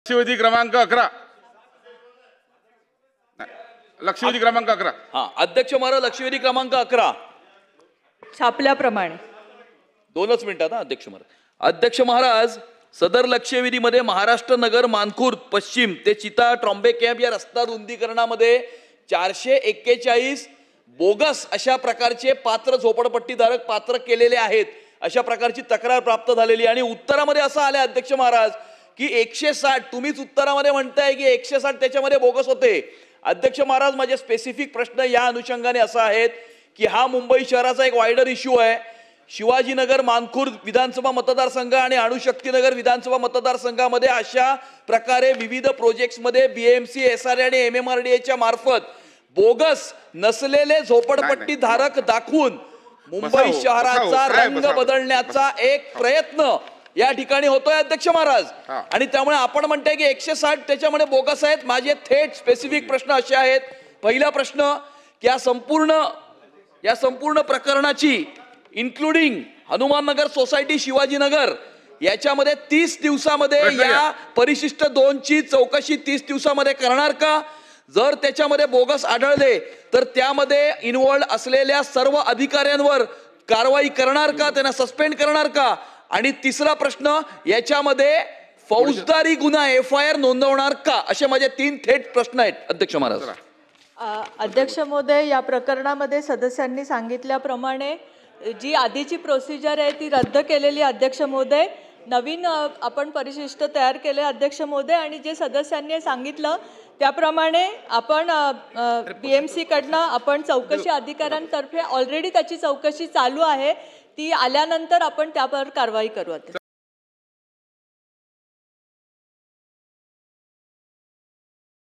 लक्षवेधी क्रमांक 11 लक्षवेधी क्रमांक 11 हा अध्यक्ष महाराज लक्षवेधी क्रमांक 11 छापल्याप्रमाणे 2च मिनिटात अध्यक्ष महाराज सदर लक्षवेधीमध्ये महाराष्ट्र नगर मानखुर्द पश्चिम ते चिता ट्रॉम्बे कॅम्प या रस्ता रुंदीकरणामध्ये 441 बोगस अशा प्रकारचे पात्र झोपडपट्टीधारक पात्र केलेले आहेत अशा प्रकारची तक्रार प्राप्त झालेली आणि उत्तरामध्ये असं आले अध्यक्ष महाराज की 160 तुम्हीच उत्तरामध्ये म्हणताय की 160 त्याच्यामध्ये बोगस होते। अध्यक्ष महाराज माझे स्पेसिफिक प्रश्न या अनुषंगाने असा आहेत की हा मुंबई शहराचा एक वायडर इश्यू आहे। शिवाजीनगर मानखुर्द विधानसभा मतदारसंघ आणि अणुशक्तीनगर विधानसभा मतदारसंघामध्ये अशा प्रकारे विविध प्रोजेक्ट्समध्ये बीएमसी एसआरए आणि एमएमआरडीएच्या मार्फत बोगस नसलेले झोपडपट्टी धारक दाखवून मुंबई शहराचा रंग बदलण्याचा एक प्रयत्न या ठिकाणी होतोय अध्यक्ष महाराज आणि त्यामुळे आपण म्हणताय की 160 त्याच्यामध्ये बोगस आहेत। माझे थेट स्पेसिफिक प्रश्न असे आहेत। पहिला प्रश्न की या संपूर्ण प्रकरणाची इन्क्लुडिंग हनुमाननगर सोसायटी शिवाजीनगर याच्यामध्ये 30 दिवसामध्ये या परिशिष्ट 2 ची चौकशी 30 दिवसामध्ये करणार का? जर त्याच्यामध्ये बोगस आढळले तर त्यामध्ये इन्व्हॉल्ड असलेल्या सर्व अधिकाऱ्यांवर कारवाई करणार का? त्यांना सस्पेंड करणार का? आणि तिसरा प्रश्न याच्यामध्ये फौजदारी गुन्हा FIR नोंदवणार का? असे माझे 3 थेट प्रश्न आहेत अध्यक्ष महाराज। अध्यक्ष महोदय या प्रकरणामध्ये सदस्यांनी सांगितल्याप्रमाणे जी आधीची प्रोसिजर आहे ती रद्द केलेली अध्यक्ष महोदय। नवीन आपण परिशिष्ट तयार केले अध्यक्ष महोदय आणि जे सदस्यांनी सांगितलं त्याप्रमाणे आपण BMC कडनं आपण चौकशी अधिकाऱ्यांतर्फे ऑलरेडी त्याची चौकशी चालू आहे। ती आल्यानंतर आपण त्यावर कारवाई करू।